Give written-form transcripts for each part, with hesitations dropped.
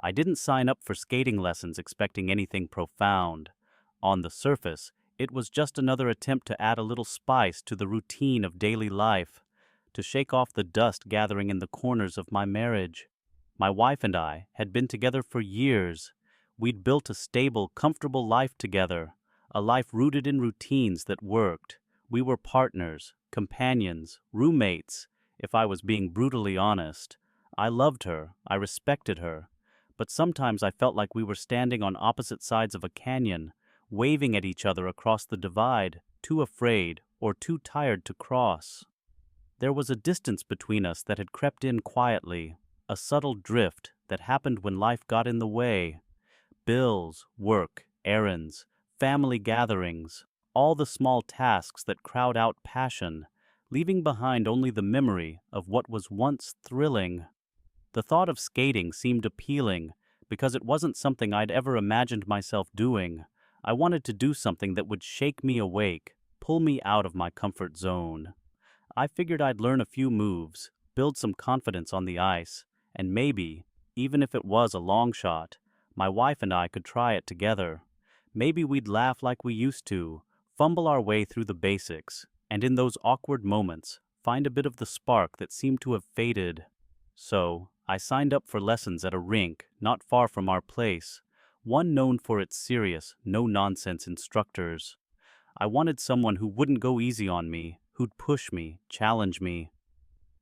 I didn't sign up for skating lessons expecting anything profound. On the surface, it was just another attempt to add a little spice to the routine of daily life, to shake off the dust gathering in the corners of my marriage. My wife and I had been together for years. We'd built a stable, comfortable life together, a life rooted in routines that worked. We were partners, companions, roommates, if I was being brutally honest. I loved her, I respected her, but sometimes I felt like we were standing on opposite sides of a canyon, waving at each other across the divide, too afraid or too tired to cross. There was a distance between us that had crept in quietly, a subtle drift that happened when life got in the way. Bills, work, errands, family gatherings, all the small tasks that crowd out passion, leaving behind only the memory of what was once thrilling. The thought of skating seemed appealing because it wasn't something I'd ever imagined myself doing. I wanted to do something that would shake me awake, pull me out of my comfort zone. I figured I'd learn a few moves, build some confidence on the ice, and maybe, even if it was a long shot, my wife and I could try it together. Maybe we'd laugh like we used to, fumble our way through the basics, and in those awkward moments, find a bit of the spark that seemed to have faded. So, I signed up for lessons at a rink not far from our place, one known for its serious, no-nonsense instructors. I wanted someone who wouldn't go easy on me, who'd push me, challenge me.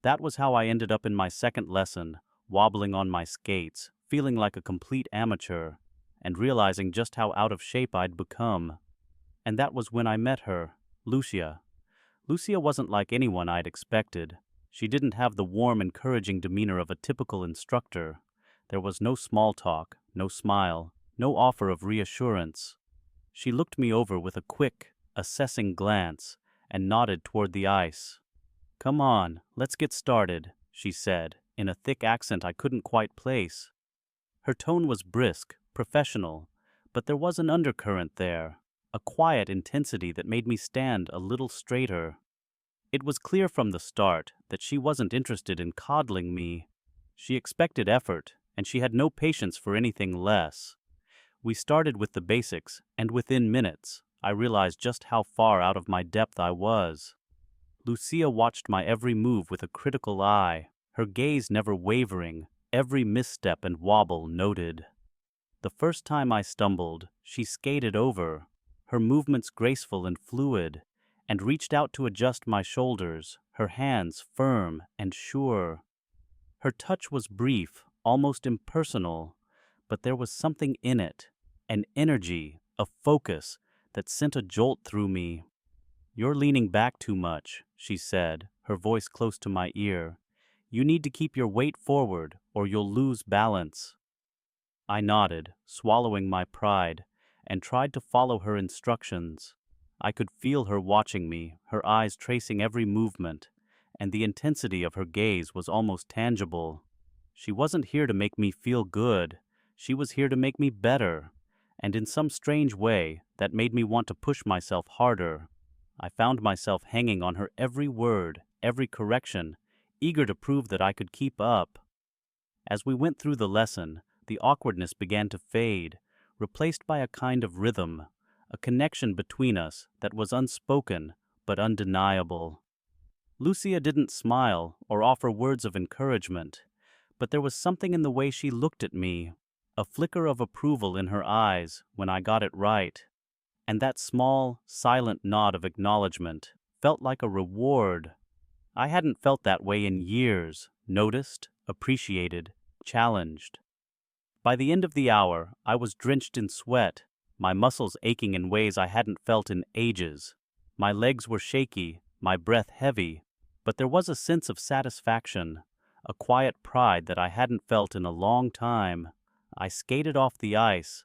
That was how I ended up in my second lesson, wobbling on my skates, feeling like a complete amateur, and realizing just how out of shape I'd become. And that was when I met her, Lucia. Lucia wasn't like anyone I'd expected. She didn't have the warm, encouraging demeanor of a typical instructor. There was no small talk, no smile, no offer of reassurance. She looked me over with a quick, assessing glance and nodded toward the ice. "Come on, let's get started," she said, in a thick accent I couldn't quite place. Her tone was brisk, professional, but there was an undercurrent there, a quiet intensity that made me stand a little straighter. It was clear from the start that she wasn't interested in coddling me. She expected effort, and she had no patience for anything less. We started with the basics, and within minutes, I realized just how far out of my depth I was. Lucia watched my every move with a critical eye, her gaze never wavering, every misstep and wobble noted. The first time I stumbled, she skated over, her movements graceful and fluid, and reached out to adjust my shoulders, her hands firm and sure. Her touch was brief, almost impersonal, but there was something in it, an energy, a focus, that sent a jolt through me. "You're leaning back too much," she said, her voice close to my ear. "You need to keep your weight forward, or you'll lose balance." I nodded, swallowing my pride, and tried to follow her instructions. I could feel her watching me, her eyes tracing every movement, and the intensity of her gaze was almost tangible. She wasn't here to make me feel good. She was here to make me better, and in some strange way, that made me want to push myself harder. I found myself hanging on her every word, every correction, eager to prove that I could keep up. As we went through the lesson, the awkwardness began to fade, replaced by a kind of rhythm, a connection between us that was unspoken but undeniable. Lucia didn't smile or offer words of encouragement, but there was something in the way she looked at me, a flicker of approval in her eyes when I got it right, and that small, silent nod of acknowledgement felt like a reward. I hadn't felt that way in years, noticed, appreciated, challenged. By the end of the hour, I was drenched in sweat, my muscles aching in ways I hadn't felt in ages. My legs were shaky, my breath heavy, but there was a sense of satisfaction, a quiet pride that I hadn't felt in a long time. I skated off the ice,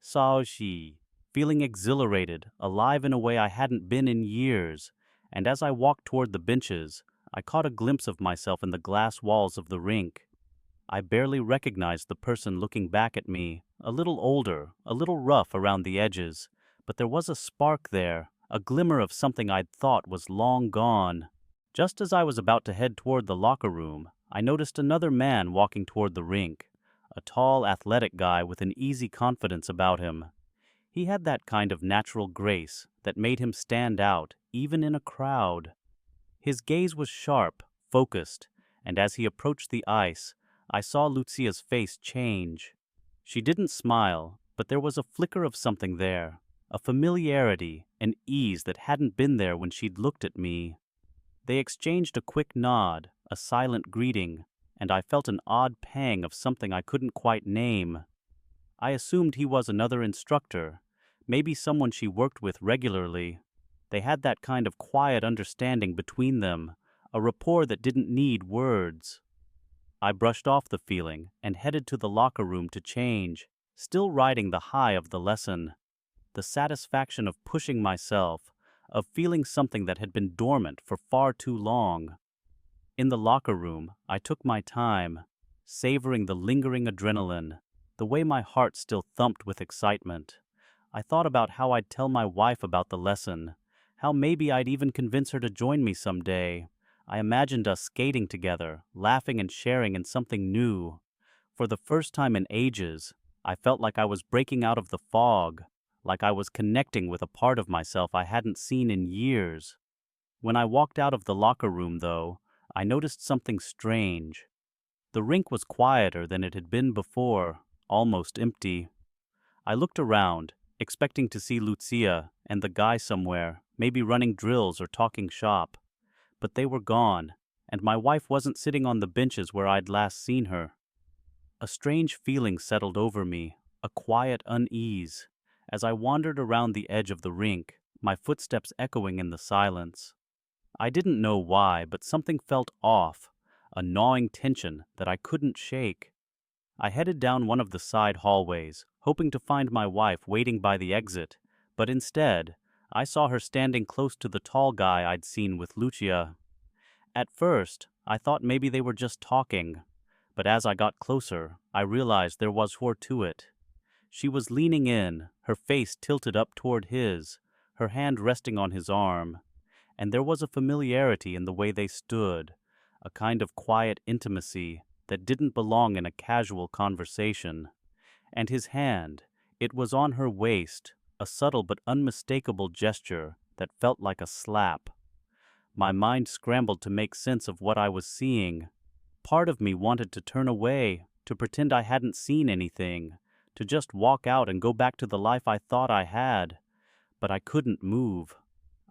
Saoshi, feeling exhilarated, alive in a way I hadn't been in years, and as I walked toward the benches, I caught a glimpse of myself in the glass walls of the rink. I barely recognized the person looking back at me, a little older, a little rough around the edges, but there was a spark there, a glimmer of something I'd thought was long gone. Just as I was about to head toward the locker room, I noticed another man walking toward the rink, a tall, athletic guy with an easy confidence about him. He had that kind of natural grace that made him stand out, even in a crowd. His gaze was sharp, focused, and as he approached the ice, I saw Lucia's face change. She didn't smile, but there was a flicker of something there, a familiarity, an ease that hadn't been there when she'd looked at me. They exchanged a quick nod, a silent greeting, and I felt an odd pang of something I couldn't quite name. I assumed he was another instructor, maybe someone she worked with regularly. They had that kind of quiet understanding between them, a rapport that didn't need words. I brushed off the feeling and headed to the locker room to change, still riding the high of the lesson. The satisfaction of pushing myself, of feeling something that had been dormant for far too long. In the locker room, I took my time, savoring the lingering adrenaline, the way my heart still thumped with excitement. I thought about how I'd tell my wife about the lesson, how maybe I'd even convince her to join me someday. I imagined us skating together, laughing and sharing in something new. For the first time in ages, I felt like I was breaking out of the fog, like I was connecting with a part of myself I hadn't seen in years. When I walked out of the locker room, though, I noticed something strange. The rink was quieter than it had been before, almost empty. I looked around, expecting to see Lucia and the guy somewhere, maybe running drills or talking shop. But they were gone, and my wife wasn't sitting on the benches where I'd last seen her. A strange feeling settled over me, a quiet unease, as I wandered around the edge of the rink, my footsteps echoing in the silence. I didn't know why, but something felt off, a gnawing tension that I couldn't shake. I headed down one of the side hallways, hoping to find my wife waiting by the exit, but instead, I saw her standing close to the tall guy I'd seen with Lucia. At first, I thought maybe they were just talking, but as I got closer, I realized there was more to it. She was leaning in, her face tilted up toward his, her hand resting on his arm, and there was a familiarity in the way they stood, a kind of quiet intimacy that didn't belong in a casual conversation. And his hand, it was on her waist, a subtle but unmistakable gesture that felt like a slap. My mind scrambled to make sense of what I was seeing. Part of me wanted to turn away, to pretend I hadn't seen anything, to just walk out and go back to the life I thought I had. But I couldn't move.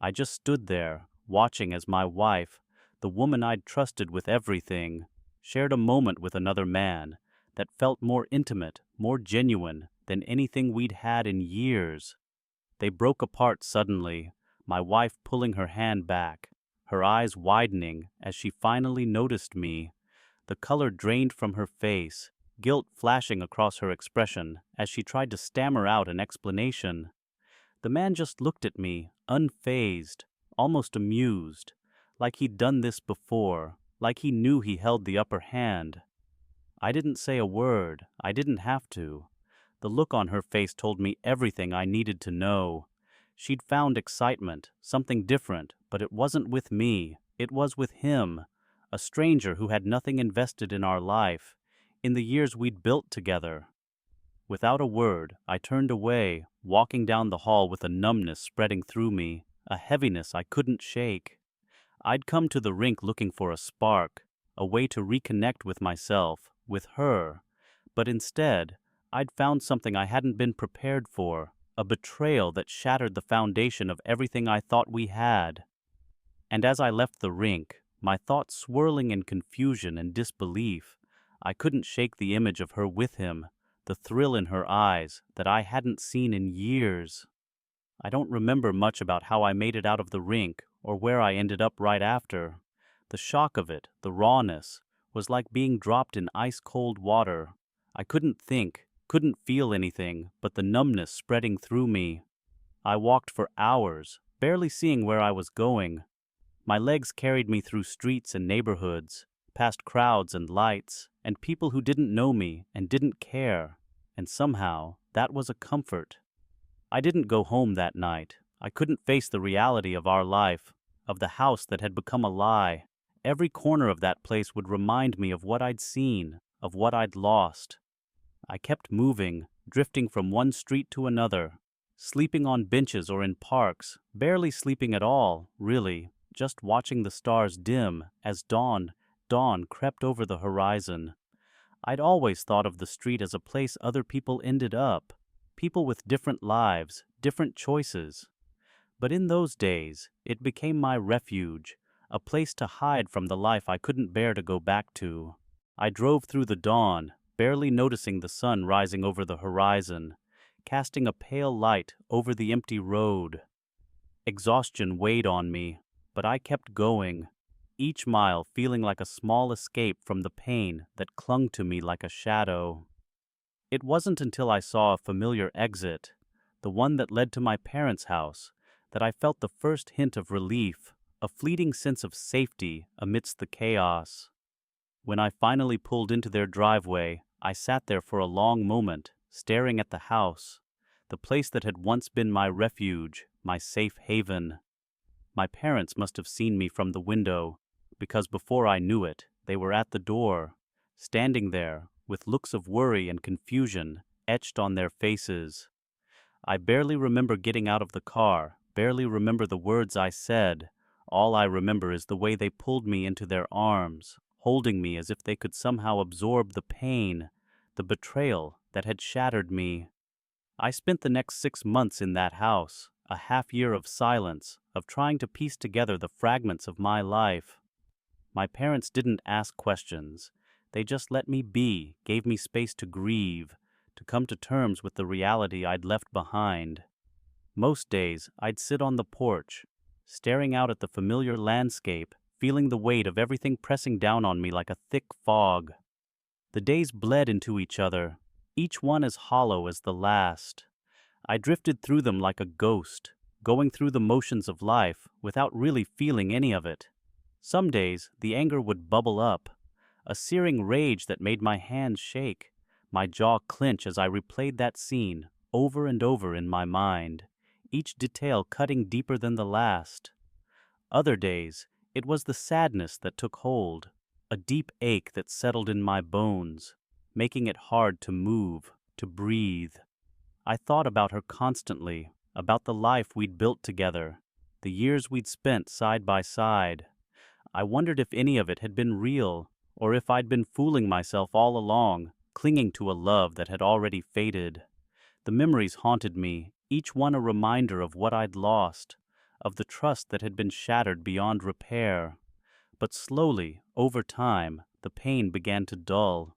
I just stood there, watching as my wife, the woman I'd trusted with everything, shared a moment with another man that felt more intimate, more genuine than anything we'd had in years. They broke apart suddenly, my wife pulling her hand back, her eyes widening as she finally noticed me. The color drained from her face, guilt flashing across her expression as she tried to stammer out an explanation. The man just looked at me, unfazed, almost amused, like he'd done this before, like he knew he held the upper hand. I didn't say a word. I didn't have to. The look on her face told me everything I needed to know. She'd found excitement, something different, but it wasn't with me. It was with him, a stranger who had nothing invested in our life, in the years we'd built together. Without a word, I turned away, walking down the hall with a numbness spreading through me, a heaviness I couldn't shake. I'd come to the rink looking for a spark, a way to reconnect with myself, with her, but instead, I'd found something I hadn't been prepared for, a betrayal that shattered the foundation of everything I thought we had. And as I left the rink, my thoughts swirling in confusion and disbelief, I couldn't shake the image of her with him, the thrill in her eyes that I hadn't seen in years. I don't remember much about how I made it out of the rink or where I ended up right after. The shock of it, the rawness, was like being dropped in ice-cold water. I couldn't think, couldn't feel anything but the numbness spreading through me. I walked for hours, barely seeing where I was going. My legs carried me through streets and neighborhoods, past crowds and lights, and people who didn't know me and didn't care, and somehow that was a comfort. I didn't go home that night. I couldn't face the reality of our life, of the house that had become a lie. Every corner of that place would remind me of what I'd seen, of what I'd lost. I kept moving, drifting from one street to another, sleeping on benches or in parks, barely sleeping at all, really, just watching the stars dim as dawn crept over the horizon. I'd always thought of the street as a place other people ended up, people with different lives, different choices. But in those days, it became my refuge, a place to hide from the life I couldn't bear to go back to. I drove through the dawn, barely noticing the sun rising over the horizon, casting a pale light over the empty road. Exhaustion weighed on me, but I kept going, each mile feeling like a small escape from the pain that clung to me like a shadow. It wasn't until I saw a familiar exit, the one that led to my parents' house, that I felt the first hint of relief, a fleeting sense of safety amidst the chaos. When I finally pulled into their driveway, I sat there for a long moment, staring at the house, the place that had once been my refuge, my safe haven. My parents must have seen me from the window, because before I knew it, they were at the door, standing there, with looks of worry and confusion etched on their faces. I barely remember getting out of the car, barely remember the words I said. All I remember is the way they pulled me into their arms, holding me as if they could somehow absorb the pain, the betrayal that had shattered me. I spent the next 6 months in that house, a half-year of silence, of trying to piece together the fragments of my life. My parents didn't ask questions. They just let me be, gave me space to grieve, to come to terms with the reality I'd left behind. Most days, I'd sit on the porch, staring out at the familiar landscape, feeling the weight of everything pressing down on me like a thick fog. The days bled into each other, each one as hollow as the last. I drifted through them like a ghost, going through the motions of life without really feeling any of it. Some days, the anger would bubble up, a searing rage that made my hands shake, my jaw clench as I replayed that scene over and over in my mind, each detail cutting deeper than the last. Other days, it was the sadness that took hold, a deep ache that settled in my bones, making it hard to move, to breathe. I thought about her constantly, about the life we'd built together, the years we'd spent side by side. I wondered if any of it had been real, or if I'd been fooling myself all along, clinging to a love that had already faded. The memories haunted me, each one a reminder of what I'd lost, of the trust that had been shattered beyond repair. But slowly, over time, the pain began to dull.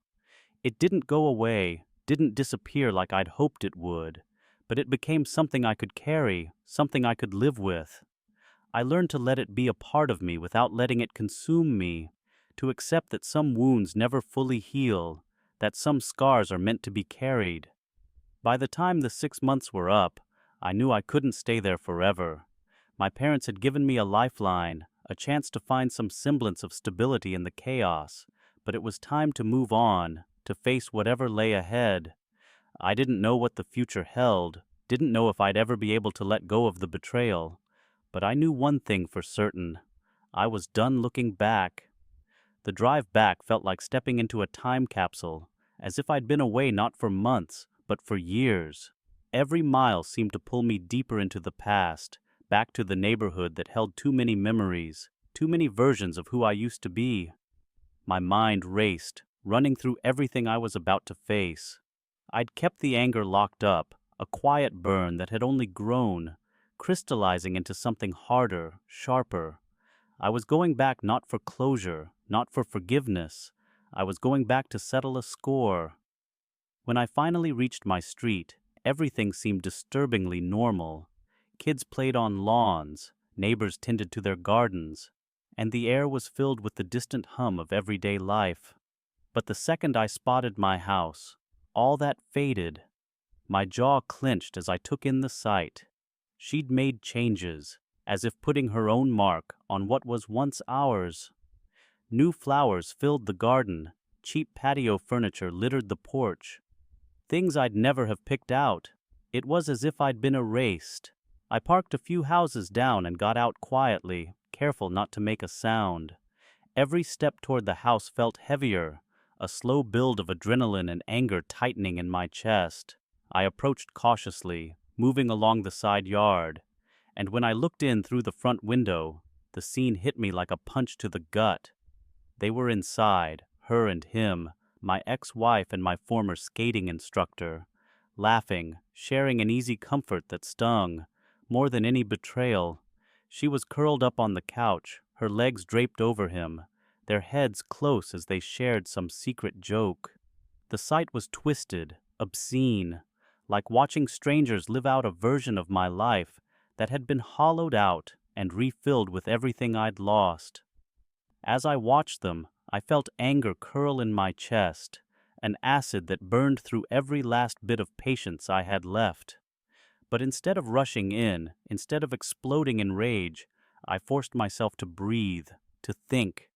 It didn't go away, didn't disappear like I'd hoped it would, but it became something I could carry, something I could live with. I learned to let it be a part of me without letting it consume me, to accept that some wounds never fully heal, that some scars are meant to be carried. By the time the 6 months were up, I knew I couldn't stay there forever. My parents had given me a lifeline, a chance to find some semblance of stability in the chaos, but it was time to move on, to face whatever lay ahead. I didn't know what the future held, didn't know if I'd ever be able to let go of the betrayal. But I knew one thing for certain. I was done looking back. The drive back felt like stepping into a time capsule, as if I'd been away not for months, but for years. Every mile seemed to pull me deeper into the past, back to the neighborhood that held too many memories, too many versions of who I used to be. My mind raced, running through everything I was about to face. I'd kept the anger locked up, a quiet burn that had only grown, crystallizing into something harder, sharper. I was going back not for closure, not for forgiveness. I was going back to settle a score. When I finally reached my street, everything seemed disturbingly normal. Kids played on lawns, neighbors tended to their gardens, and the air was filled with the distant hum of everyday life. But the second I spotted my house, all that faded. My jaw clenched as I took in the sight. She'd made changes, as if putting her own mark on what was once ours. New flowers filled the garden, cheap patio furniture littered the porch. Things I'd never have picked out. It was as if I'd been erased. I parked a few houses down and got out quietly, careful not to make a sound. Every step toward the house felt heavier, a slow build of adrenaline and anger tightening in my chest. I approached cautiously, moving along the side yard, and when I looked in through the front window, the scene hit me like a punch to the gut. They were inside, her and him, my ex-wife and my former skating instructor, laughing, sharing an easy comfort that stung, more than any betrayal. She was curled up on the couch, her legs draped over him, their heads close as they shared some secret joke. The sight was twisted, obscene, like watching strangers live out a version of my life that had been hollowed out and refilled with everything I'd lost. As I watched them, I felt anger curl in my chest, an acid that burned through every last bit of patience I had left. But instead of rushing in, instead of exploding in rage, I forced myself to breathe, to think.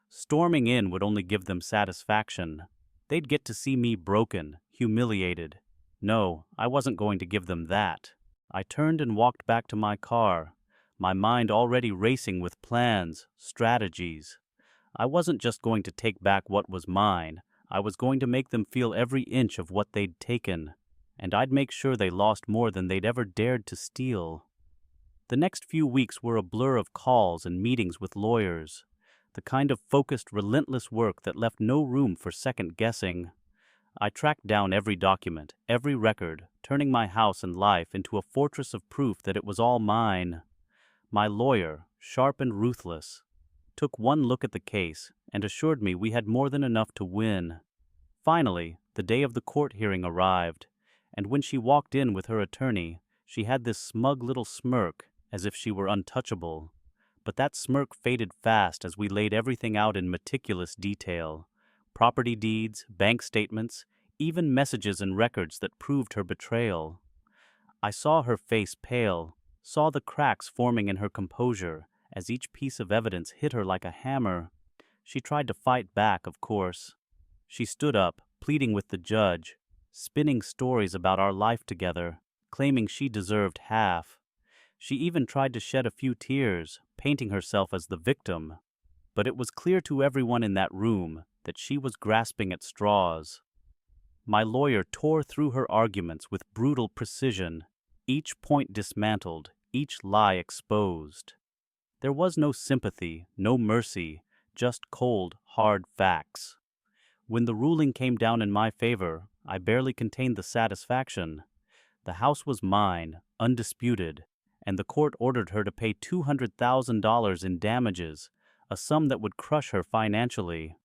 Storming in would only give them satisfaction. They'd get to see me broken, humiliated. No, I wasn't going to give them that. I turned and walked back to my car, my mind already racing with plans, strategies. I wasn't just going to take back what was mine, I was going to make them feel every inch of what they'd taken, and I'd make sure they lost more than they'd ever dared to steal. The next few weeks were a blur of calls and meetings with lawyers, the kind of focused, relentless work that left no room for second-guessing. I tracked down every document, every record, turning my house and life into a fortress of proof that it was all mine. My lawyer, sharp and ruthless, took one look at the case and assured me we had more than enough to win. Finally, the day of the court hearing arrived, and when she walked in with her attorney, she had this smug little smirk, as if she were untouchable. But that smirk faded fast as we laid everything out in meticulous detail. Property deeds, bank statements, even messages and records that proved her betrayal. I saw her face pale, saw the cracks forming in her composure as each piece of evidence hit her like a hammer. She tried to fight back, of course. She stood up, pleading with the judge, spinning stories about our life together, claiming she deserved half. She even tried to shed a few tears, painting herself as the victim. But it was clear to everyone in that room that she was grasping at straws. My lawyer tore through her arguments with brutal precision, each point dismantled, each lie exposed. There was no sympathy, no mercy, just cold, hard facts. When the ruling came down in my favor, I barely contained the satisfaction. The house was mine, undisputed, and the court ordered her to pay $200,000 in damages, a sum that would crush her financially.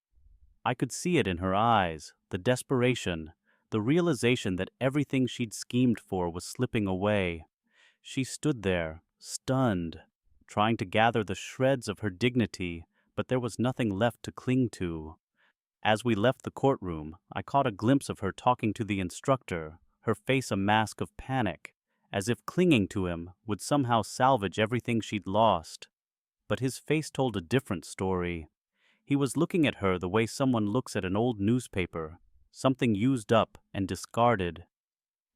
I could see it in her eyes, the desperation, the realization that everything she'd schemed for was slipping away. She stood there, stunned, trying to gather the shreds of her dignity, but there was nothing left to cling to. As we left the courtroom, I caught a glimpse of her talking to the instructor, her face a mask of panic, as if clinging to him would somehow salvage everything she'd lost. But his face told a different story. He was looking at her the way someone looks at an old newspaper, something used up and discarded.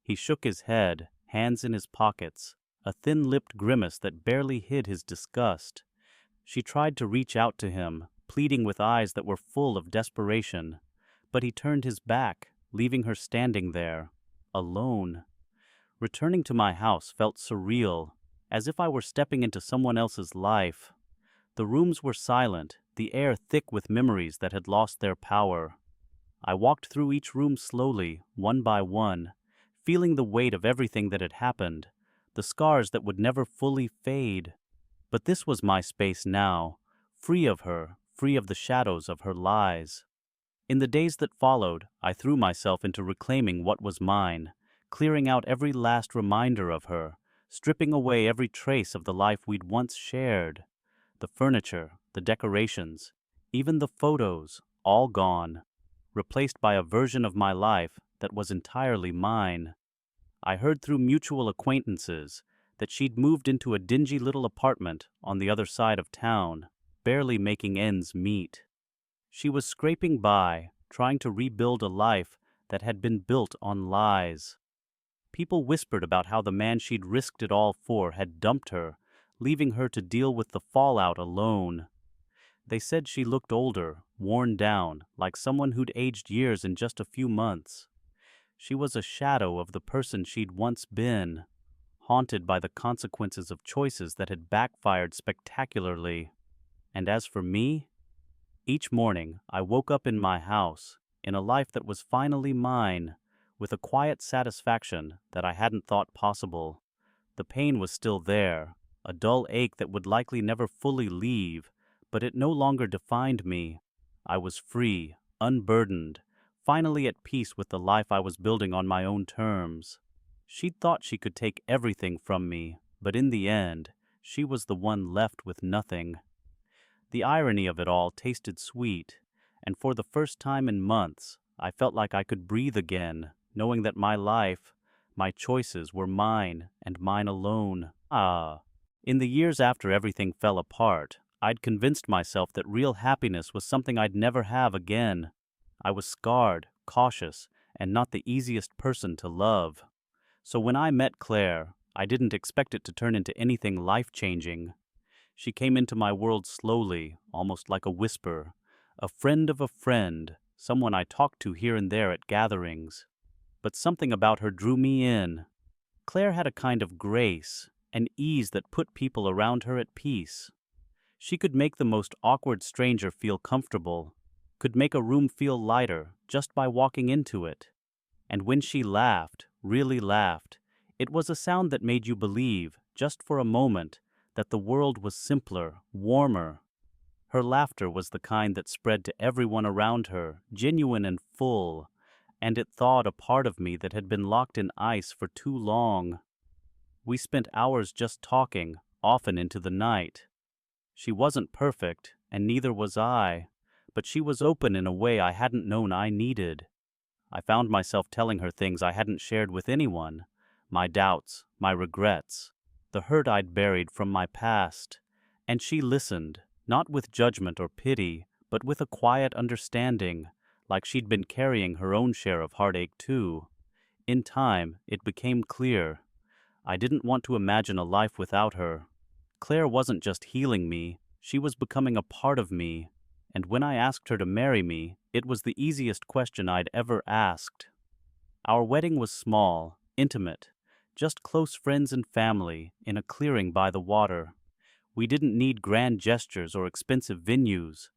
He shook his head, hands in his pockets, a thin-lipped grimace that barely hid his disgust. She tried to reach out to him, pleading with eyes that were full of desperation, but he turned his back, leaving her standing there, alone. Returning to my house felt surreal, as if I were stepping into someone else's life. The rooms were silent, the air thick with memories that had lost their power. I walked through each room slowly, one by one, feeling the weight of everything that had happened, the scars that would never fully fade. But this was my space now, free of her, free of the shadows of her lies. In the days that followed, I threw myself into reclaiming what was mine, clearing out every last reminder of her, stripping away every trace of the life we'd once shared. The furniture, the decorations, even the photos, all gone, replaced by a version of my life that was entirely mine. I heard through mutual acquaintances that she'd moved into a dingy little apartment on the other side of town, barely making ends meet. She was scraping by, trying to rebuild a life that had been built on lies. People whispered about how the man she'd risked it all for had dumped her, leaving her to deal with the fallout alone. They said she looked older, worn down, like someone who'd aged years in just a few months. She was a shadow of the person she'd once been, haunted by the consequences of choices that had backfired spectacularly. And as for me, each morning I woke up in my house, in a life that was finally mine, with a quiet satisfaction that I hadn't thought possible. The pain was still there, a dull ache that would likely never fully leave, but it no longer defined me. I was free, unburdened, finally at peace with the life I was building on my own terms. She'd thought she could take everything from me, but in the end, she was the one left with nothing. The irony of it all tasted sweet, and for the first time in months, I felt like I could breathe again, knowing that my life, my choices were mine and mine alone. In the years after everything fell apart, I'd convinced myself that real happiness was something I'd never have again. I was scarred, cautious, and not the easiest person to love. So when I met Claire, I didn't expect it to turn into anything life-changing. She came into my world slowly, almost like a whisper, a friend of a friend, someone I talked to here and there at gatherings. But something about her drew me in. Claire had a kind of grace, an ease that put people around her at peace. She could make the most awkward stranger feel comfortable, could make a room feel lighter just by walking into it. And when she laughed, really laughed, it was a sound that made you believe, just for a moment, that the world was simpler, warmer. Her laughter was the kind that spread to everyone around her, genuine and full, and it thawed a part of me that had been locked in ice for too long. We spent hours just talking, often into the night. She wasn't perfect, and neither was I, but she was open in a way I hadn't known I needed. I found myself telling her things I hadn't shared with anyone, my doubts, my regrets, the hurt I'd buried from my past, and she listened, not with judgment or pity, but with a quiet understanding, like she'd been carrying her own share of heartache too. In time, it became clear. I didn't want to imagine a life without her. Claire wasn't just healing me, she was becoming a part of me, and when I asked her to marry me, it was the easiest question I'd ever asked. Our wedding was small, intimate, just close friends and family in a clearing by the water. We didn't need grand gestures or expensive venues.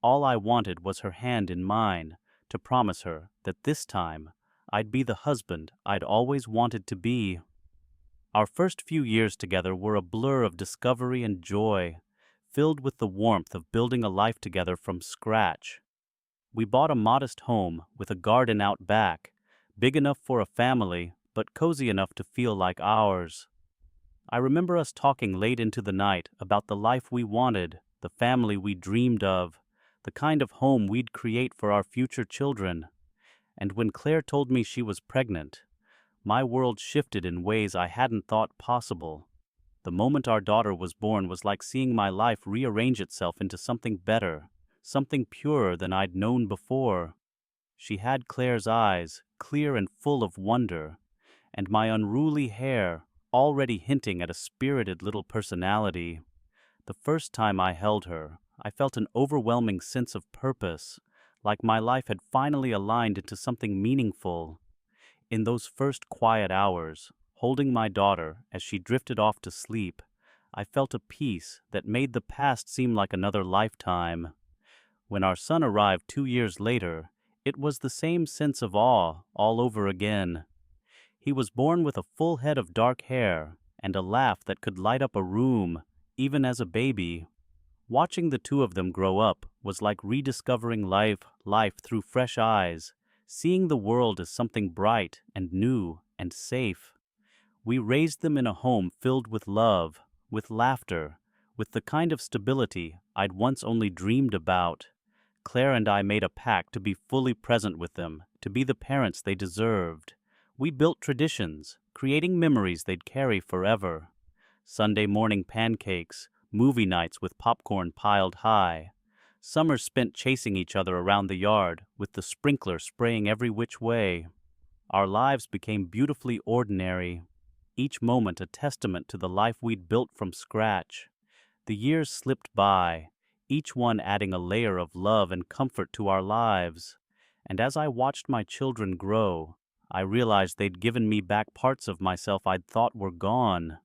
All I wanted was her hand in mine, to promise her that this time I'd be the husband I'd always wanted to be. Our first few years together were a blur of discovery and joy, filled with the warmth of building a life together from scratch. We bought a modest home with a garden out back, big enough for a family, but cozy enough to feel like ours. I remember us talking late into the night about the life we wanted, the family we dreamed of, the kind of home we'd create for our future children. And when Claire told me she was pregnant, my world shifted in ways I hadn't thought possible. The moment our daughter was born was like seeing my life rearrange itself into something better, something purer than I'd known before. She had Claire's eyes, clear and full of wonder, and my unruly hair, already hinting at a spirited little personality. The first time I held her, I felt an overwhelming sense of purpose, like my life had finally aligned into something meaningful. In those first quiet hours, holding my daughter as she drifted off to sleep, I felt a peace that made the past seem like another lifetime. When our son arrived 2 years later, it was the same sense of awe all over again. He was born with a full head of dark hair and a laugh that could light up a room, even as a baby. Watching the two of them grow up was like rediscovering life through fresh eyes, seeing the world as something bright and new and safe. We raised them in a home filled with love, with laughter, with the kind of stability I'd once only dreamed about. Claire and I made a pact to be fully present with them, to be the parents they deserved. We built traditions, creating memories they'd carry forever. Sunday morning pancakes, movie nights with popcorn piled high. Summers spent chasing each other around the yard, with the sprinkler spraying every which way. Our lives became beautifully ordinary, each moment a testament to the life we'd built from scratch. The years slipped by, each one adding a layer of love and comfort to our lives. And as I watched my children grow, I realized they'd given me back parts of myself I'd thought were gone.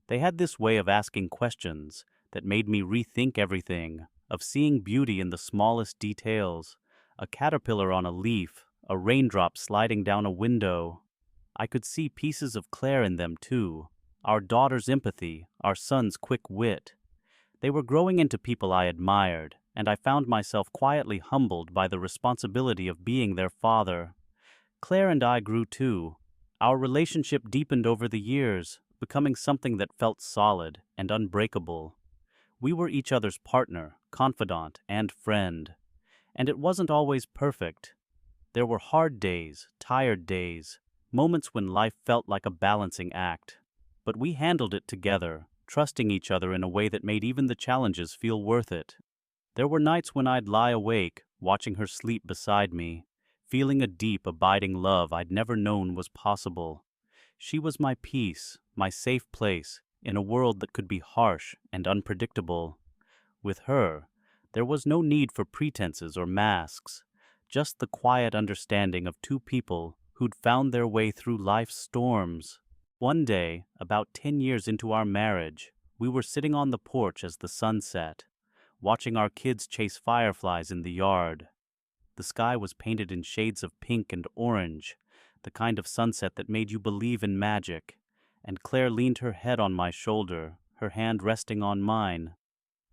They had this way of asking questions that made me rethink everything, of seeing beauty in the smallest details, a caterpillar on a leaf, a raindrop sliding down a window. I could see pieces of Claire in them too, our daughter's empathy, our son's quick wit. They were growing into people I admired, and I found myself quietly humbled by the responsibility of being their father. Claire and I grew too. Our relationship deepened over the years, becoming something that felt solid and unbreakable. We were each other's partner, confidant, and friend. And it wasn't always perfect. There were hard days, tired days, moments when life felt like a balancing act. But we handled it together, trusting each other in a way that made even the challenges feel worth it. There were nights when I'd lie awake, watching her sleep beside me, feeling a deep, abiding love I'd never known was possible. She was my peace, my safe place, in a world that could be harsh and unpredictable. With her, there was no need for pretenses or masks, just the quiet understanding of two people who'd found their way through life's storms. One day, about 10 years into our marriage, we were sitting on the porch as the sun set, watching our kids chase fireflies in the yard. The sky was painted in shades of pink and orange, the kind of sunset that made you believe in magic, and Claire leaned her head on my shoulder, her hand resting on mine.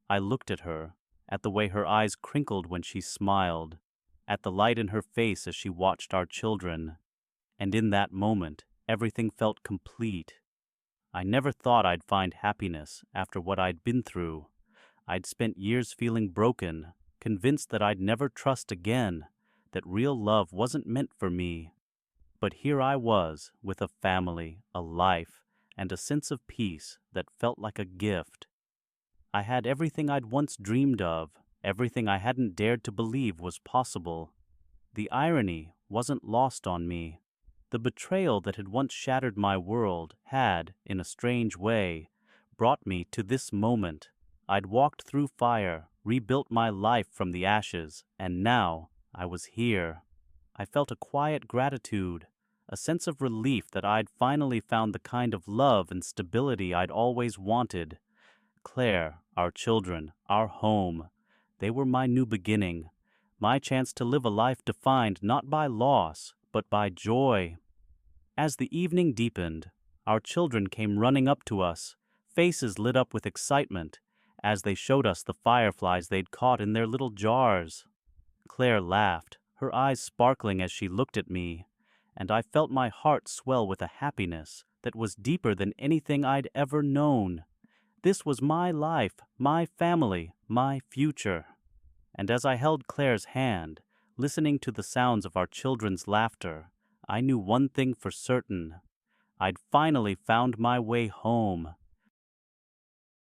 I looked at her, at the way her eyes crinkled when she smiled, at the light in her face as she watched our children, and in that moment, everything felt complete. I never thought I'd find happiness after what I'd been through. I'd spent years feeling broken, convinced that I'd never trust again, that real love wasn't meant for me. But here I was, with a family, a life, and a sense of peace that felt like a gift. I had everything I'd once dreamed of, everything I hadn't dared to believe was possible. The irony wasn't lost on me. The betrayal that had once shattered my world had, in a strange way, brought me to this moment. I'd walked through fire, rebuilt my life from the ashes, and now I was here. I felt a quiet gratitude, a sense of relief that I'd finally found the kind of love and stability I'd always wanted. Claire, our children, our home, they were my new beginning, my chance to live a life defined not by loss, but by joy. As the evening deepened, our children came running up to us, faces lit up with excitement, as they showed us the fireflies they'd caught in their little jars. Claire laughed, her eyes sparkling as she looked at me, and I felt my heart swell with a happiness that was deeper than anything I'd ever known. This was my life, my family, my future. And as I held Claire's hand, listening to the sounds of our children's laughter, I knew one thing for certain. I'd finally found my way home.